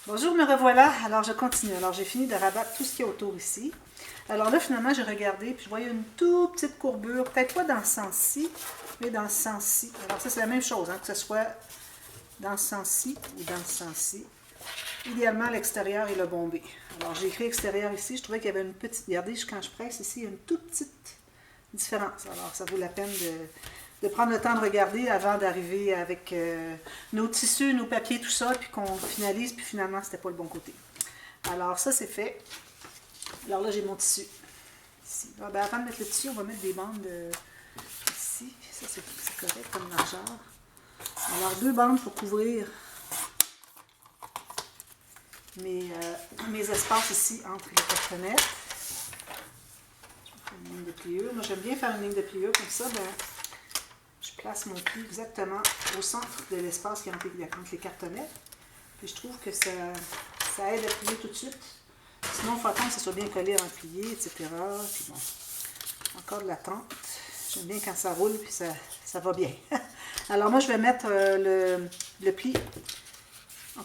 Bonjour, me revoilà. Alors, je continue. Alors, j'ai fini de rabattre tout ce qui est autour ici. Alors là, finalement, j'ai regardé, puis je voyais une toute petite courbure, peut-être pas dans ce sens-ci, mais dans ce sens-ci. Alors ça, c'est la même chose, hein, que ce soit dans ce sens-ci ou dans ce sens-ci. Idéalement, l'extérieur et le bombé. Alors, j'ai écrit extérieur ici. Je trouvais qu'il y avait une petite... Regardez, quand je presse ici, il y a une toute petite différence. Alors, ça vaut la peine de prendre le temps de regarder avant d'arriver avec nos tissus, nos papiers, tout ça, puis qu'on finalise, puis finalement, c'était pas le bon côté. Alors, ça, c'est fait. Alors là, j'ai mon tissu. Ici. Ah, ben, avant de mettre le tissu, on va mettre des bandes ici. Ça, c'est correct comme largeur. Alors, 2 bandes pour couvrir mes espaces ici entre les cartonnettes. Je vais faire une ligne de pliure. Moi, j'aime bien faire une ligne de pliure. Comme ça, ben, je place mon pli exactement au centre de l'espace qui est entre les cartonnettes. Puis je trouve que ça aide à plier tout de suite. Sinon, il faut attendre que ça soit bien collé avant de plier, etc. Puis bon, encore de la tente. J'aime bien quand ça roule, puis ça va bien. Alors moi, je vais mettre le pli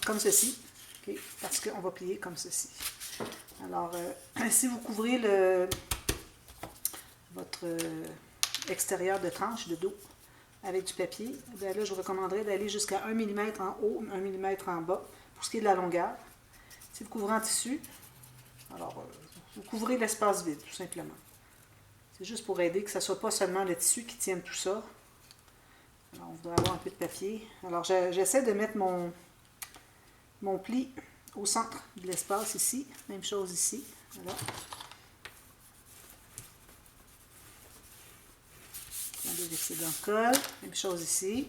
comme ceci, okay, parce qu'on va plier comme ceci. Alors, si vous couvrez votre extérieur de tranche, de dos, avec du papier, bien là, je vous recommanderais d'aller jusqu'à 1 mm en haut, 1 mm en bas, pour ce qui est de la longueur. Si vous couvrez en tissu, alors vous couvrez l'espace vide, tout simplement. C'est juste pour aider que ce ne soit pas seulement le tissu qui tienne tout ça. Alors, on voudrait avoir un peu de papier. Alors, j'essaie de mettre mon pli au centre de l'espace ici. Même chose ici. Voilà. Enlever l'excédent de colle. Même chose ici.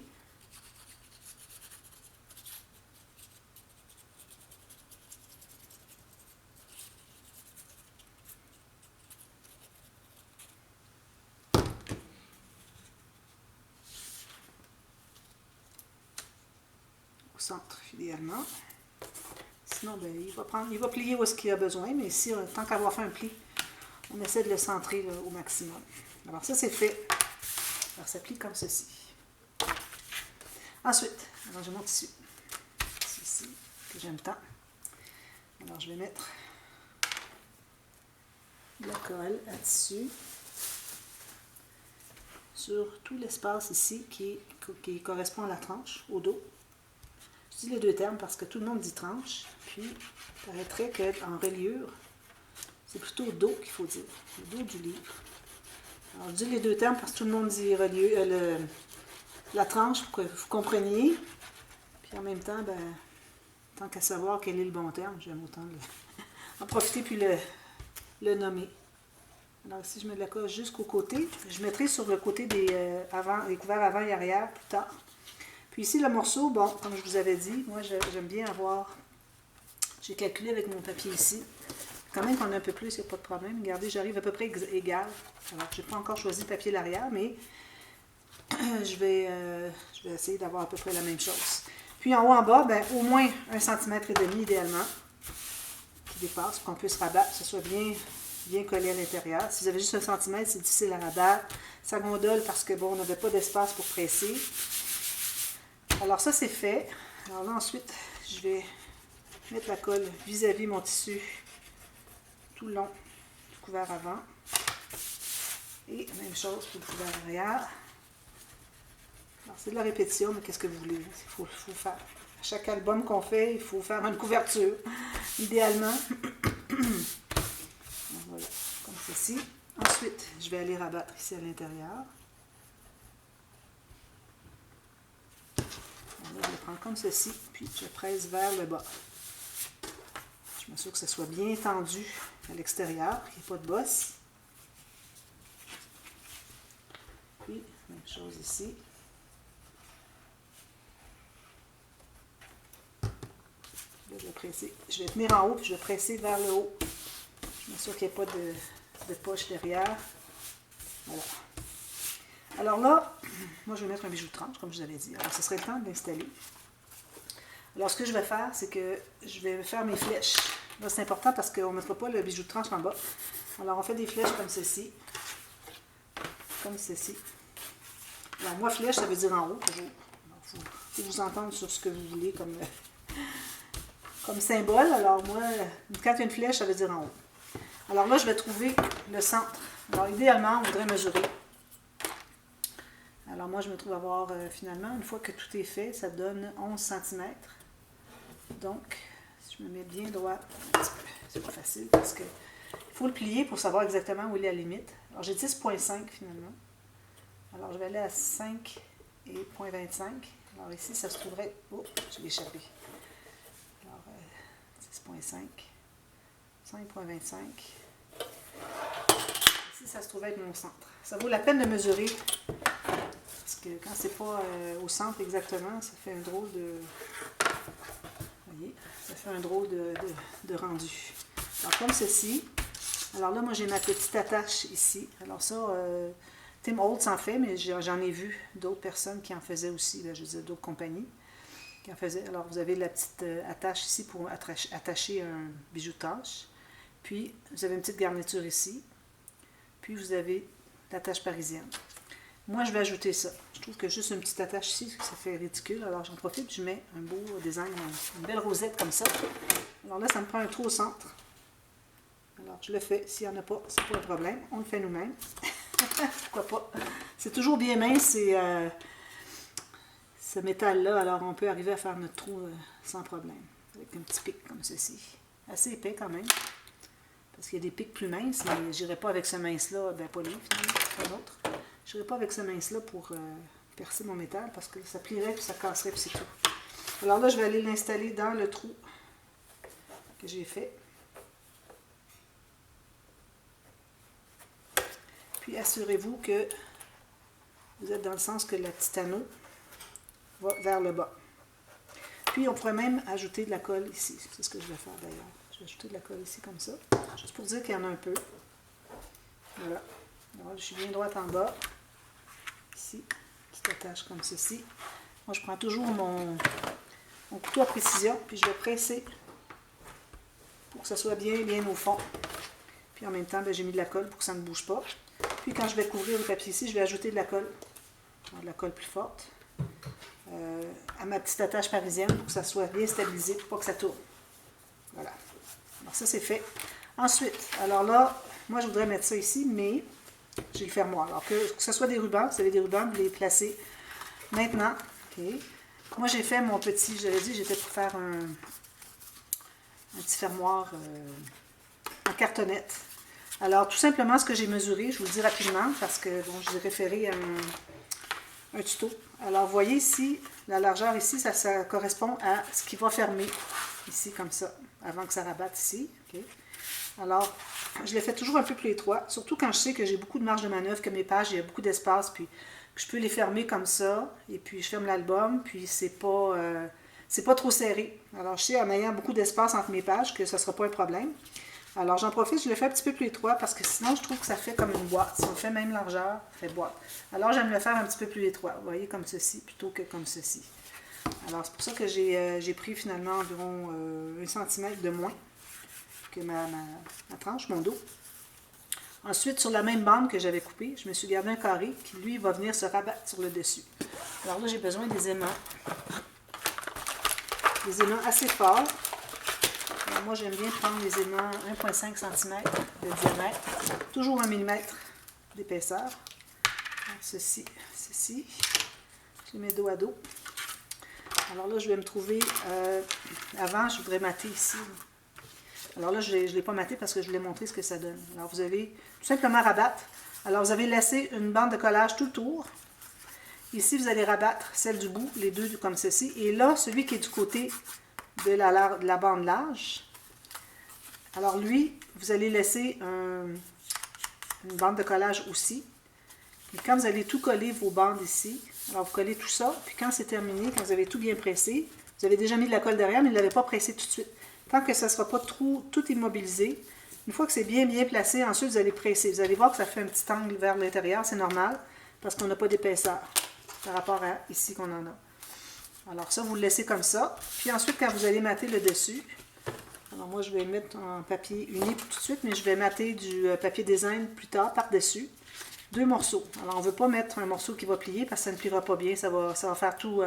Au centre, idéalement. Sinon, ben, il va plier où est-ce qu'il a besoin, mais ici, tant qu'avoir fait un pli, on essaie de le centrer là, au maximum. Alors ça, c'est fait. Alors ça plie comme ceci. Ensuite, alors j'ai mon tissu. Ici, que j'aime tant. Alors je vais mettre de la colle à tissu sur tout l'espace ici qui correspond à la tranche, au dos. Je dis les deux termes parce que tout le monde dit tranche, puis il paraîtrait qu'en reliure, c'est plutôt dos qu'il faut dire, le dos du livre. Alors je dis les deux termes parce que tout le monde dit la tranche pour que vous compreniez, puis en même temps, ben, tant qu'à savoir quel est le bon terme, j'aime autant en profiter puis le nommer. Alors ici, je mets de la colle jusqu'au côté. Je mettrai sur le côté des couverts avant et arrière plus tard. Puis ici, le morceau, bon, comme je vous avais dit, moi, j'aime bien avoir... J'ai calculé avec mon papier ici. Quand même qu'on a un peu plus, il n'y a pas de problème. Regardez, j'arrive à peu près égal. Alors, je n'ai pas encore choisi le papier l'arrière, mais je vais essayer d'avoir à peu près la même chose. Puis en haut, en bas, ben, au moins 1,5 cm idéalement, qui dépasse, pour qu'on puisse rabattre, que ce soit bien collé à l'intérieur. Si vous avez juste 1 cm, c'est difficile à rabattre. Ça gondole parce que, bon, on n'avait pas d'espace pour presser. Alors ça, c'est fait. Alors là, ensuite, je vais mettre la colle vis-à-vis mon tissu tout le long du couvert avant. Et même chose pour le couvert arrière. Alors, c'est de la répétition, mais qu'est-ce que vous voulez? Il faut faire. À chaque album qu'on fait, il faut faire une couverture, idéalement. Voilà, comme ceci. Ensuite, je vais aller rabattre ici à l'intérieur. Je vais prendre comme ceci, puis je presse vers le bas. Je m'assure que ce soit bien tendu à l'extérieur, qu'il n'y ait pas de bosse. Puis, même chose ici. Là, je vais presser. Je vais tenir en haut, puis je vais presser vers le haut. Je m'assure qu'il n'y ait pas de poche derrière. Voilà. Alors là, moi je vais mettre un bijou de tranche, comme je vous avais dit. Alors ce serait le temps de l'installer. Alors ce que je vais faire, c'est que je vais faire mes flèches. Là c'est important parce qu'on ne mettra pas le bijou de tranche en bas. Alors on fait des flèches comme ceci. Comme ceci. Alors moi flèche, ça veut dire en haut toujours. Il faut vous entendre sur ce que vous voulez comme comme symbole. Alors moi, quand il y a une flèche, ça veut dire en haut. Alors là, je vais trouver le centre. Alors idéalement, on voudrait mesurer. Alors moi, je me trouve avoir finalement, une fois que tout est fait, ça donne 11 cm. Donc, si je me mets bien droit, c'est pas facile parce que il faut le plier pour savoir exactement où il est la limite. Alors j'ai 10,5 finalement. Alors je vais aller à 5 et 0,25. Alors ici, ça se trouverait... Oh, je l'ai échappé. Alors 10,5, 5,25. Ici, ça se trouvait être mon centre. Ça vaut la peine de mesurer. Parce que quand c'est pas au centre exactement, ça fait un drôle de... Vous voyez, ça fait un drôle de rendu. Alors comme ceci. Alors là, moi j'ai ma petite attache ici. Alors ça, Tim Holtz en fait, mais j'en ai vu d'autres personnes qui en faisaient aussi. Là, je veux dire d'autres compagnies qui en faisaient. Alors vous avez la petite attache ici pour attacher un bijou de tâche. Puis vous avez une petite garniture ici. Puis vous avez l'attache parisienne. Moi, je vais ajouter ça. Je trouve que juste une petite attache ici, ça fait ridicule. Alors, j'en profite, je mets un beau design, une belle rosette comme ça. Alors là, ça me prend un trou au centre. Alors, je le fais. S'il n'y en a pas, c'est pas un problème. On le fait nous-mêmes. Pourquoi pas? C'est toujours bien mince, ce métal-là. Alors, on peut arriver à faire notre trou sans problème. Avec un petit pic comme ceci. Assez épais quand même. Parce qu'il y a des pics plus minces, mais je n'irai pas avec ce mince-là. Ben, pas lui, finalement, pas l'autre. Je n'irai pas avec ce mince-là pour percer mon métal parce que ça plierait puis ça casserait puis c'est tout. Alors là, je vais aller l'installer dans le trou que j'ai fait. Puis assurez-vous que vous êtes dans le sens que le petit anneau va vers le bas. Puis on pourrait même ajouter de la colle ici. C'est ce que je vais faire d'ailleurs. Je vais ajouter de la colle ici comme ça. Juste pour dire qu'il y en a un peu. Voilà. Alors, je suis bien droite en bas. Ici, petite attache comme ceci. Moi, je prends toujours mon couteau à précision, puis je vais presser pour que ça soit bien au fond. Puis en même temps, j'ai mis de la colle pour que ça ne bouge pas. Puis quand je vais couvrir le papier ici, je vais ajouter de la colle. Alors, de la colle plus forte. À ma petite attache parisienne pour que ça soit bien stabilisé, pour pas que ça tourne. Voilà. Alors ça, c'est fait. Ensuite, alors là, moi, je voudrais mettre ça ici, mais... j'ai le fermoir. Alors que ce soit des rubans, vous avez des rubans, vous les placez maintenant. Okay. Moi, j'ai fait mon petit, j'avais dit, j'étais pour faire un petit fermoir en cartonnette. Alors, tout simplement, ce que j'ai mesuré, je vous le dis rapidement, parce que bon, j'ai référé à un tuto. Alors, vous voyez ici, la largeur ici, ça correspond à ce qui va fermer ici, comme ça, avant que ça rabatte ici. Okay. Alors, je les fais toujours un peu plus étroit, surtout quand je sais que j'ai beaucoup de marge de manœuvre, que mes pages, il y a beaucoup d'espace, puis que je peux les fermer comme ça, et puis je ferme l'album, puis c'est pas trop serré. Alors, je sais, en ayant beaucoup d'espace entre mes pages, que ça ne sera pas un problème. Alors, j'en profite, je le fais un petit peu plus étroit, parce que sinon, je trouve que ça fait comme une boîte. Si on fait même largeur, ça fait boîte. Alors, j'aime le faire un petit peu plus étroit, vous voyez, comme ceci, plutôt que comme ceci. Alors, c'est pour ça que j'ai pris finalement environ 1 cm de moins que ma tranche, mon dos. Ensuite, sur la même bande que j'avais coupée, je me suis gardé un carré qui, lui, va venir se rabattre sur le dessus. Alors là, j'ai besoin des aimants. Des aimants assez forts. Alors moi, j'aime bien prendre les aimants 1,5 cm de diamètre, toujours 1 mm d'épaisseur. Ceci. Je les mets dos à dos. Alors là, je vais me trouver... avant, je voudrais mater ici. Alors là, je ne l'ai pas maté parce que je voulais montrer ce que ça donne. Alors, vous avez tout simplement rabattre. Alors, vous avez laissé une bande de collage tout le tour. Ici, vous allez rabattre celle du bout, les deux comme ceci. Et là, celui qui est du côté de la bande large, alors lui, vous allez laisser une bande de collage aussi. Et quand vous allez tout coller vos bandes ici, alors vous collez tout ça. Puis quand c'est terminé, quand vous avez tout bien pressé, vous avez déjà mis de la colle derrière, mais vous ne l'avez pas pressé tout de suite. Tant que ça ne sera pas tout immobilisé, une fois que c'est bien placé, ensuite vous allez presser. Vous allez voir que ça fait un petit angle vers l'intérieur, c'est normal, parce qu'on n'a pas d'épaisseur par rapport à ici qu'on en a. Alors ça, vous le laissez comme ça. Puis ensuite, quand vous allez mater le dessus, alors moi je vais mettre en papier uni tout de suite, mais je vais mater du papier design plus tard par-dessus. 2 morceaux. Alors on ne veut pas mettre un morceau qui va plier parce que ça ne pliera pas bien, ça va faire tout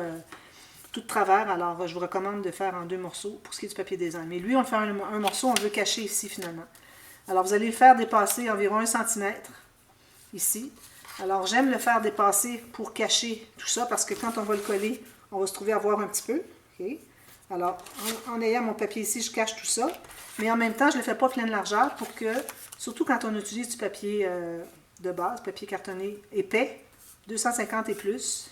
tout de travers, alors je vous recommande de faire en 2 morceaux pour ce qui est du papier design. Mais lui, on le fait un morceau, on veut cacher ici finalement. Alors vous allez le faire dépasser environ 1 cm ici. Alors j'aime le faire dépasser pour cacher tout ça parce que quand on va le coller, on va se trouver à voir un petit peu. Okay? Alors en ayant mon papier ici, je cache tout ça. Mais en même temps, je ne le fais pas plein de largeur pour que, surtout quand on utilise du papier de base, papier cartonné épais, 250 et plus,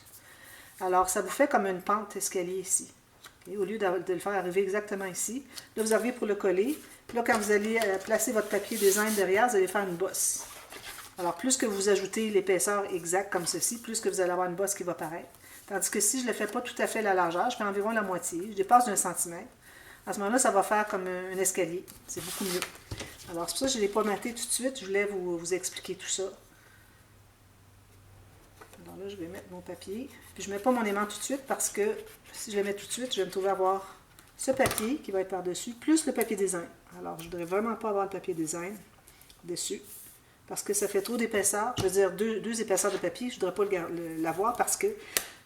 alors ça vous fait comme une pente escalier ici. Okay? Au lieu de le faire arriver exactement ici, là vous arrivez pour le coller. Puis là, quand vous allez placer votre papier design derrière, vous allez faire une bosse. Alors, plus que vous ajoutez l'épaisseur exacte comme ceci, plus que vous allez avoir une bosse qui va paraître. Tandis que si je ne le fais pas tout à fait la largeur, je fais environ la moitié, je dépasse d'1 centimètre. À ce moment-là, ça va faire comme un escalier. C'est beaucoup mieux. Alors, c'est pour ça que je ne l'ai pas maté tout de suite. Je voulais vous expliquer tout ça. Alors là, je vais mettre mon papier. Puis je ne mets pas mon aimant tout de suite parce que si je le mets tout de suite, je vais me trouver à avoir ce papier qui va être par-dessus, plus le papier design. Alors, je ne voudrais vraiment pas avoir le papier design dessus parce que ça fait trop d'épaisseur. Je veux dire, deux épaisseurs de papier, je ne voudrais pas l'avoir parce que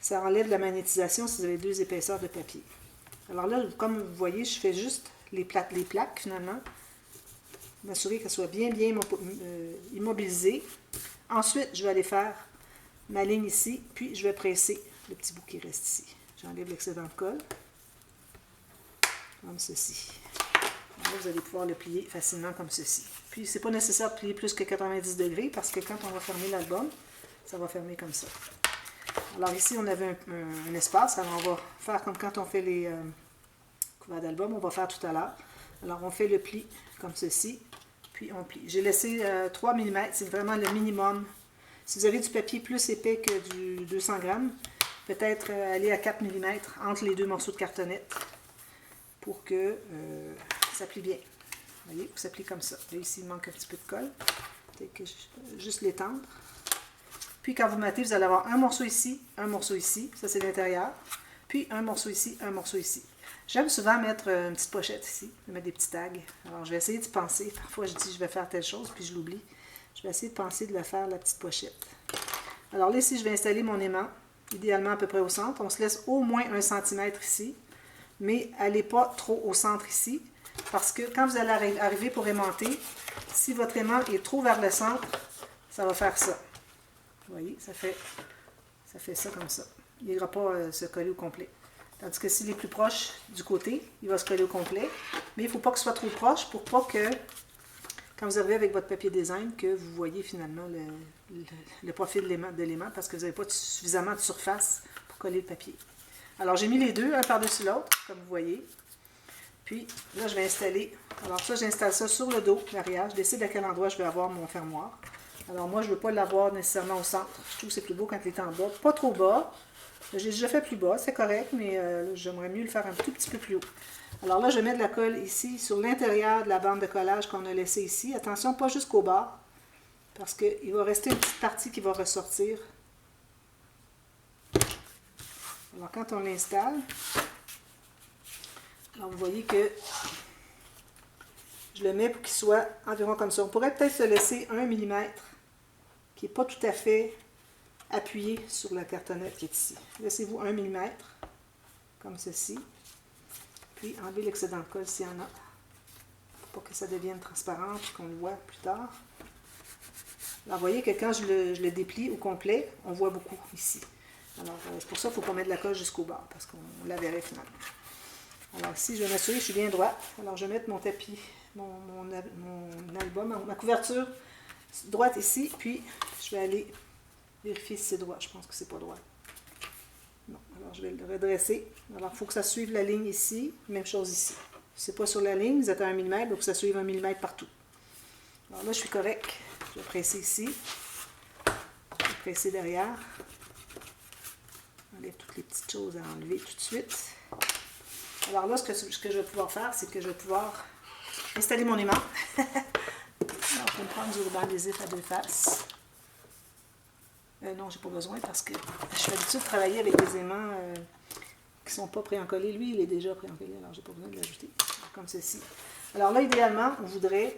ça enlève la magnétisation si vous avez 2 épaisseurs de papier. Alors là, comme vous voyez, je fais juste les plaques finalement. M'assurer qu'elles soient bien immobilisées. Ensuite, je vais aller faire ma ligne ici, puis je vais presser le petit bout qui reste ici. J'enlève l'excédent de colle, comme ceci. Là, vous allez pouvoir le plier facilement comme ceci. Puis, c'est pas nécessaire de plier plus que 90 degrés parce que quand on va fermer l'album, ça va fermer comme ça. Alors ici, on avait un espace. Alors, on va faire comme quand on fait les couverts d'album, on va faire tout à l'heure. Alors, on fait le pli comme ceci, puis on plie. J'ai laissé 3 mm, c'est vraiment le minimum. Si vous avez du papier plus épais que du 200 grammes, peut-être aller à 4 mm entre les 2 morceaux de cartonnette pour que ça plie bien. Vous voyez, ça plie comme ça. Là, ici, il manque un petit peu de colle. Peut-être que juste l'étendre. Puis, quand vous matez, vous allez avoir un morceau ici, ça c'est l'intérieur, puis un morceau ici, un morceau ici. J'aime souvent mettre une petite pochette ici, mettre des petits tags. Alors, je vais essayer de penser. Parfois, je dis je vais faire telle chose, puis je l'oublie. Je vais essayer de penser de le faire, la petite pochette. Alors là, ici, je vais installer mon aimant, idéalement à peu près au centre. On se laisse au moins 1 cm ici, mais allez pas trop au centre ici, parce que quand vous allez arriver pour aimanter, si votre aimant est trop vers le centre, ça va faire ça. Vous voyez, ça fait ça comme ça. Il n'ira pas se coller au complet. Tandis que s'il est plus proche du côté, il va se coller au complet. Mais il ne faut pas que ce soit trop proche pour pas que, quand vous arrivez avec votre papier design, que vous voyez finalement le profil de l'aimant parce que vous n'avez pas suffisamment de surface pour coller le papier. Alors j'ai mis les deux, un par-dessus l'autre, comme vous voyez. Puis là, je vais installer. Alors ça, j'installe ça sur le dos, l'arrière. Je décide à quel endroit je vais avoir mon fermoir. Alors moi, je ne veux pas l'avoir nécessairement au centre. Je trouve que c'est plus beau quand il est en bas. Pas trop bas. J'ai déjà fait plus bas, c'est correct, mais j'aimerais mieux le faire un tout petit peu plus haut. Alors là, je mets de la colle ici, sur l'intérieur de la bande de collage qu'on a laissée ici. Attention, pas jusqu'au bas, parce qu'il va rester une petite partie qui va ressortir. Alors quand on l'installe, alors vous voyez que je le mets pour qu'il soit environ comme ça. On pourrait peut-être se laisser 1 mm qui n'est pas tout à fait appuyé sur la cartonnette qui est ici. Laissez-vous 1 mm, comme ceci. Puis enlevez l'excédent de colle s'il y en a, pour que ça devienne transparent et qu'on le voit plus tard. Alors vous voyez que quand je le déplie au complet, on voit beaucoup ici. Alors c'est pour ça qu'il ne faut pas mettre de la colle jusqu'au bas, parce qu'on la verrait finalement. Alors ici, je vais m'assurer que je suis bien droite. Alors je vais mettre mon tapis, mon album, ma couverture droite ici, puis je vais aller vérifier si c'est droit. Je pense que c'est pas droit. Non, alors je vais le redresser. Alors il faut que ça suive la ligne ici, même chose ici. Si c'est pas sur la ligne, vous êtes à 1 mm, donc ça suive 1 mm partout. Alors là, je suis correct. Je vais presser ici. Je vais presser derrière. Enlève toutes les petites choses à enlever tout de suite. Alors là, ce que je vais pouvoir faire, c'est que je vais pouvoir installer mon aimant. Alors, je vais me prendre du ruban adhésif à 2 faces. Non, j'ai pas besoin parce que je suis habituée de travailler avec des aimants qui ne sont pas pré-encollés. Lui, il est déjà pré-encollé, alors j'ai pas besoin de l'ajouter. Comme ceci. Alors là, idéalement, on voudrait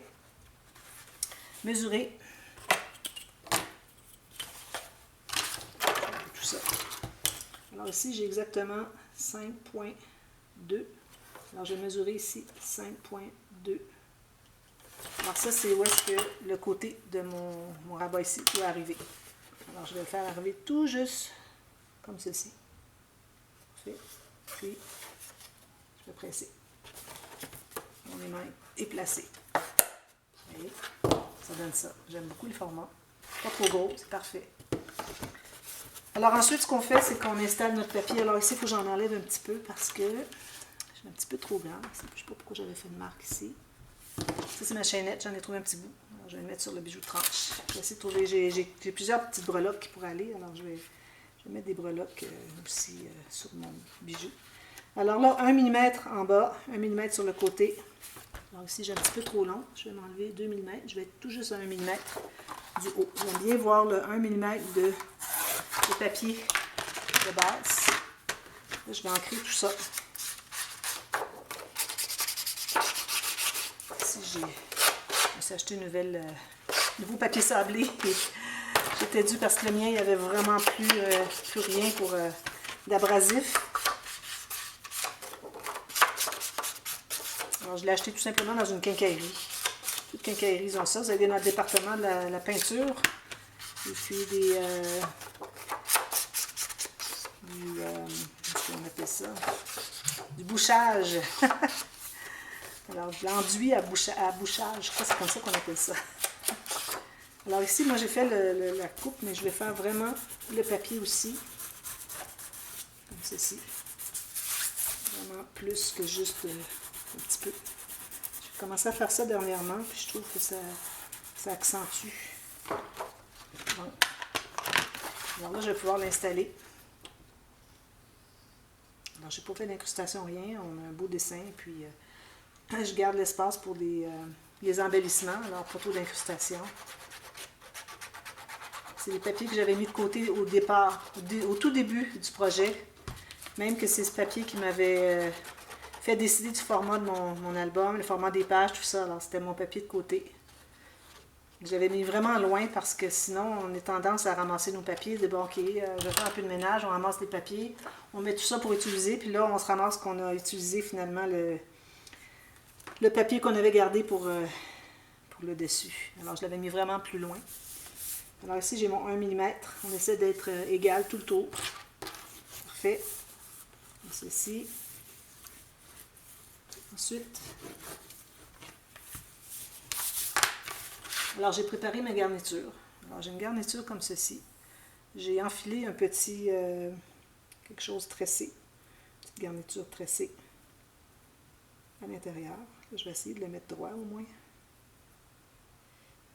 mesurer tout ça. Alors ici, j'ai exactement 5,2. Alors je vais mesurer ici 5,2. Alors ça, c'est où est-ce que le côté de mon rabat ici doit arriver. Alors je vais le faire arriver tout juste comme ceci. Parfait. Puis, je vais presser. Mon émail est placé. Vous voyez, ça donne ça. J'aime beaucoup le format. Pas trop gros, c'est parfait. Alors ensuite, ce qu'on fait, c'est qu'on installe notre papier. Alors ici, il faut que j'en enlève un petit peu parce que je suis un petit peu trop grande. Je ne sais pas pourquoi j'avais fait une marque ici. Ça, c'est ma chaînette. J'en ai trouvé un petit bout. Alors, je vais le mettre sur le bijou de tranche. Je vais essayer de trouver. J'ai plusieurs petites breloques qui pourraient aller. Alors, je vais mettre des breloques aussi sur mon bijou. Alors là, 1 mm en bas, 1 mm sur le côté. Alors ici, j'ai un petit peu trop long. Je vais m'enlever 2 mm. Je vais être tout juste à 1 mm du haut. J'aime bien voir le 1 mm de papier de base. Là, je vais ancrer tout ça. Ici, je me suis acheté un nouveau papier sablé. J'étais dû parce que le mien, il n'y avait vraiment plus rien pour d'abrasif. Alors, je l'ai acheté tout simplement dans une quincaillerie. Toutes les quincailleries ils ont ça. Vous avez dans le département de la peinture. Et puis qu'est-ce qu'on appelle ça? Du bouchage. Alors, de l'enduit à bouchage. Je crois que c'est comme ça qu'on appelle ça. Alors ici, moi j'ai fait la coupe, mais je vais faire vraiment le papier aussi. Comme ceci. Vraiment plus que juste un petit peu. J'ai commencé à faire ça dernièrement, puis je trouve que ça accentue. Bon. Alors là, je vais pouvoir l'installer. Alors, je n'ai pas fait d'incrustation, rien. On a un beau dessin, puis je garde l'espace pour les embellissements, alors pas trop d'incrustation. C'est les papiers que j'avais mis de côté au départ, au tout début du projet. Même que c'est ce papier qui m'avait fait décider du format de mon album, le format des pages, tout ça. Alors, c'était mon papier de côté. J'avais mis vraiment loin parce que sinon, on a tendance à ramasser nos papiers. De bon, ok, je vais faire un peu de ménage, on ramasse les papiers, on met tout ça pour utiliser, puis là, on se ramasse qu'on a utilisé finalement le papier qu'on avait gardé pour le dessus. Alors, je l'avais mis vraiment plus loin. Alors ici, j'ai mon 1 mm. On essaie d'être égal tout le tour. Parfait. Comme ceci. Ensuite, alors j'ai préparé ma garniture. Alors j'ai une garniture comme ceci. J'ai enfilé un petit, quelque chose tressé. Une petite garniture tressée à l'intérieur. Je vais essayer de le mettre droit au moins.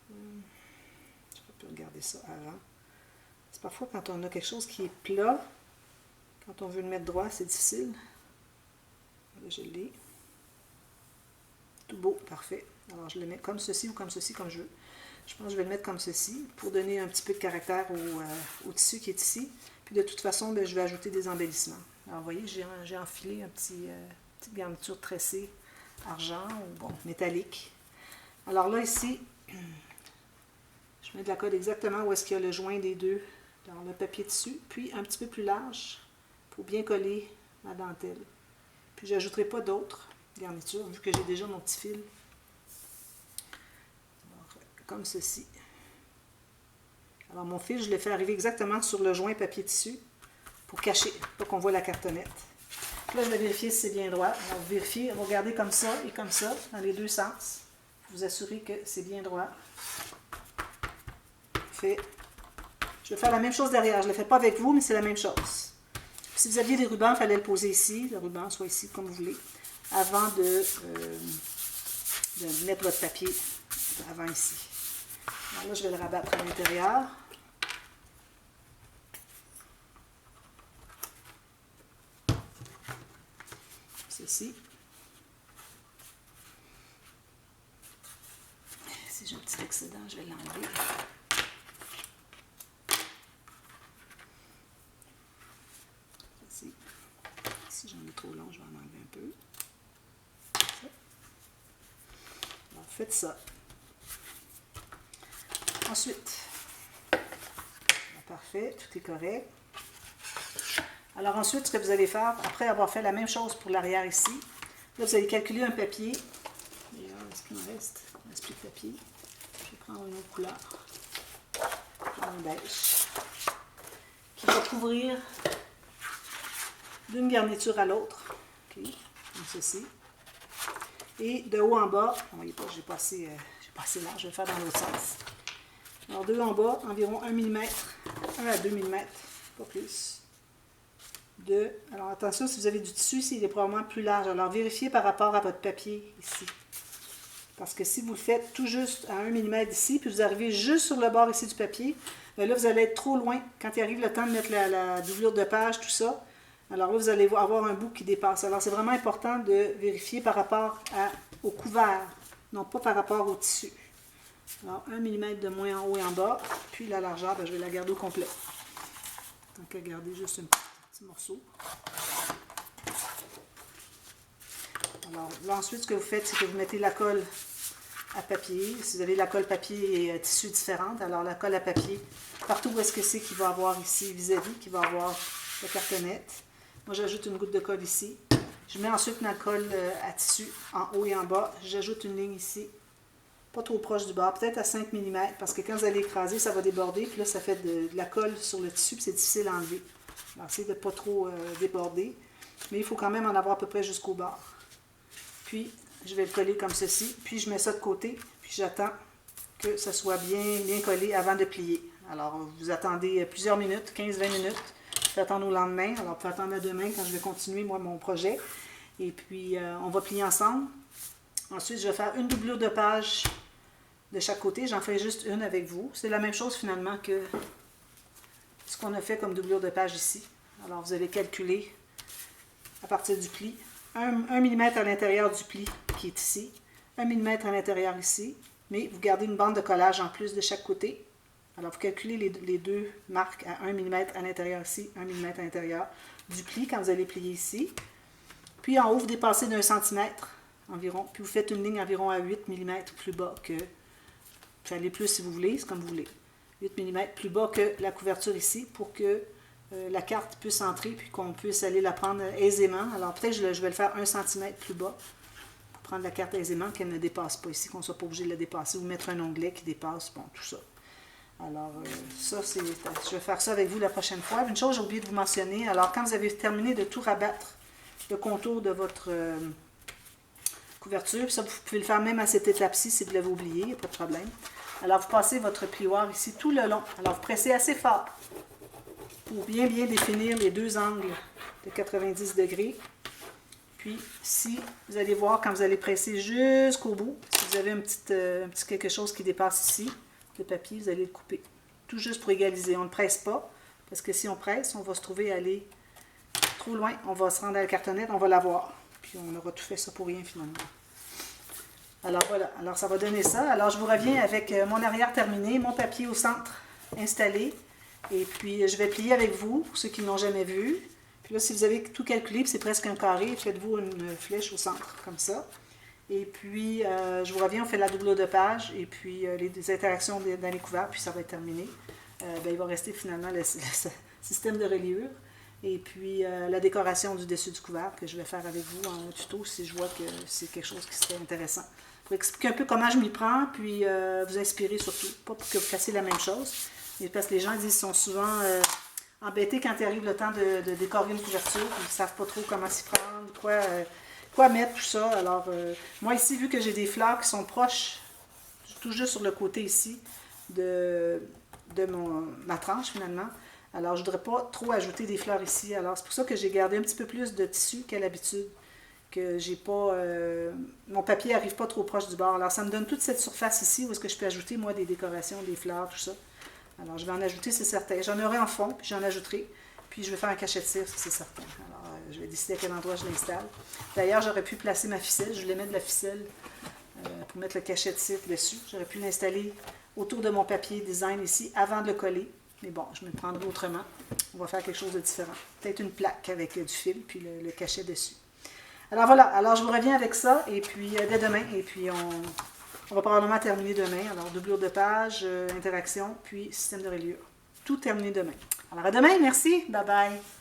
Je peux regarder ça avant. C'est parfois quand on a quelque chose qui est plat, quand on veut le mettre droit, c'est difficile. Là, je l'ai. Tout beau, parfait. Alors, je le mets comme ceci ou comme ceci, comme je veux. Je pense que je vais le mettre comme ceci pour donner un petit peu de caractère au tissu qui est ici. Puis de toute façon, je vais ajouter des embellissements. Alors, vous voyez, j'ai enfilé un petite garniture tressée argent ou bon, métallique. Alors là, ici, je mets de la colle exactement où est-ce qu'il y a le joint des deux dans le papier tissu, puis un petit peu plus large pour bien coller ma dentelle. Puis je n'ajouterai pas d'autres garnitures vu que j'ai déjà mon petit fil. Alors, comme ceci. Alors mon fil, je l'ai fait arriver exactement sur le joint papier tissu pour cacher, pour qu'on voit la cartonnette. Là, je vais vérifier si c'est bien droit. Alors, vous vérifiez, vous regardez comme ça et comme ça, dans les deux sens. Vous assurez que c'est bien droit. Fait. Je vais faire la même chose derrière. Je ne le fais pas avec vous, mais c'est la même chose. Si vous aviez des rubans, il fallait le poser ici. Le ruban soit ici, comme vous voulez, avant de mettre votre papier avant ici. Alors là, je vais le rabattre à l'intérieur. Ceci. Si j'ai un petit excédent, je vais l'enlever. Si j'en ai trop long, je vais en enlever un peu. Ça. Alors, faites ça. Ensuite, parfait, tout est correct. Alors ensuite, ce que vous allez faire, après avoir fait la même chose pour l'arrière ici, là, vous allez calculer un papier. D'ailleurs, est-ce qu'il me reste? Il ne reste plus de papier. Je vais prendre une autre couleur. Un beige. Qui va couvrir d'une garniture à l'autre. OK, comme ceci. Et de haut en bas, vous ne voyez pas, j'ai pas assez large, je vais le faire dans l'autre sens. Alors de haut en bas, environ 1 mm, 1 à 2 mm, pas plus. Alors attention, si vous avez du tissu, il est probablement plus large. Alors vérifiez par rapport à votre papier ici. Parce que si vous le faites tout juste à 1 mm ici, puis vous arrivez juste sur le bord ici du papier, bien là vous allez être trop loin. Quand il arrive le temps de mettre la doublure de page, tout ça, alors là vous allez avoir un bout qui dépasse. Alors c'est vraiment important de vérifier par rapport au couvert, non pas par rapport au tissu. Alors 1 mm de moins en haut et en bas, puis la largeur, bien, je vais la garder au complet. Tant qu'à garder juste un petit morceau. Alors là ensuite ce que vous faites, c'est que vous mettez la colle à papier. Si vous avez la colle papier et tissu différente, alors la colle à papier, partout où est-ce que c'est qu'il va avoir ici vis-à-vis, qu'il va avoir la cartonnette. Moi j'ajoute une goutte de colle ici. Je mets ensuite ma colle à tissu en haut et en bas. J'ajoute une ligne ici, pas trop proche du bord, peut-être à 5 mm, parce que quand vous allez écraser, ça va déborder, puis là ça fait de la colle sur le tissu, puis c'est difficile à enlever. Alors essayez de ne pas trop déborder, mais il faut quand même en avoir à peu près jusqu'au bord. Puis je vais le coller comme ceci, puis je mets ça de côté, puis j'attends que ça soit bien collé avant de plier. Alors vous attendez plusieurs minutes, 15-20 minutes, vous pouvez attendre au lendemain, alors vous pouvez attendre à demain quand je vais continuer moi mon projet, et puis on va plier ensemble. Ensuite je vais faire une doublure de page de chaque côté, j'en fais juste une avec vous. C'est la même chose finalement que ce qu'on a fait comme doublure de page ici. Alors vous allez calculer à partir du pli. 1 mm à l'intérieur du pli qui est ici, 1 mm à l'intérieur ici, mais vous gardez une bande de collage en plus de chaque côté. Alors vous calculez les deux marques à 1 mm à l'intérieur ici, 1 mm à l'intérieur du pli quand vous allez plier ici. Puis en haut, vous dépassez d'1 cm environ, puis vous faites une ligne environ à 8 mm plus bas que, puis allez plus si vous voulez, c'est comme vous voulez, 8 mm plus bas que la couverture ici pour que la carte puisse entrer puis qu'on puisse aller la prendre aisément. Alors peut-être je vais le faire 1 cm plus bas pour prendre la carte aisément, qu'elle ne dépasse pas ici, qu'on ne soit pas obligé de la dépasser ou mettre un onglet qui dépasse, bon, tout ça. Alors ça, je vais faire ça avec vous la prochaine fois. Une chose, j'ai oublié de vous mentionner, alors quand vous avez terminé de tout rabattre le contour de votre couverture, puis ça vous pouvez le faire même à cette étape-ci si vous l'avez oublié, il n'y a pas de problème. Alors vous passez votre plioir ici tout le long, alors vous pressez assez fort pour bien définir les deux angles de 90 degrés. Puis, si vous allez voir, quand vous allez presser jusqu'au bout, si vous avez un petit quelque chose qui dépasse ici, le papier, vous allez le couper. Tout juste pour égaliser. On ne le presse pas, parce que si on presse, on va se trouver à aller trop loin. On va se rendre à la cartonnette, on va l'avoir. Puis, on aura tout fait ça pour rien, finalement. Alors, voilà. Alors, ça va donner ça. Alors, je vous reviens avec mon arrière terminé, mon papier au centre installé. Et puis, je vais plier avec vous, pour ceux qui ne l'ont jamais vu. Puis là, si vous avez tout calculé, c'est presque un carré, faites-vous une flèche au centre, comme ça. Et puis, je vous reviens, on fait la doublure de page, et puis les interactions dans les couverts, puis ça va être terminé. Il va rester finalement le système de reliure, et puis la décoration du dessus du couvert, que je vais faire avec vous en tuto, si je vois que c'est quelque chose qui serait intéressant. Pour expliquer un peu comment je m'y prends, puis vous inspirer surtout, pas pour que vous fassiez la même chose. Et parce que les gens ils sont souvent embêtés quand il arrive le temps de décorer une couverture. Ils ne savent pas trop comment s'y prendre, quoi mettre, tout ça. Alors, moi ici, vu que j'ai des fleurs qui sont proches, tout juste sur le côté ici, de ma tranche finalement, alors je ne voudrais pas trop ajouter des fleurs ici. Alors, c'est pour ça que j'ai gardé un petit peu plus de tissu qu'à l'habitude. Que j'ai pas... mon papier n'arrive pas trop proche du bord. Alors, ça me donne toute cette surface ici où est-ce que je peux ajouter, moi, des décorations, des fleurs, tout ça. Alors, je vais en ajouter, c'est certain. J'en aurai en fond, puis j'en ajouterai. Puis, je vais faire un cachet de cire, c'est certain. Alors, je vais décider à quel endroit je l'installe. D'ailleurs, j'aurais pu placer ma ficelle. Je voulais mettre de la ficelle pour mettre le cachet de cire dessus. J'aurais pu l'installer autour de mon papier design ici, avant de le coller. Mais bon, je me le prendrai autrement. On va faire quelque chose de différent. Peut-être une plaque avec du fil, puis le cachet dessus. Alors, voilà. Alors, je vous reviens avec ça, et puis dès demain. Et puis, on va probablement terminer demain. Alors, doublure de page, interaction, puis système de reliure. Tout terminé demain. Alors, à demain. Merci. Bye bye.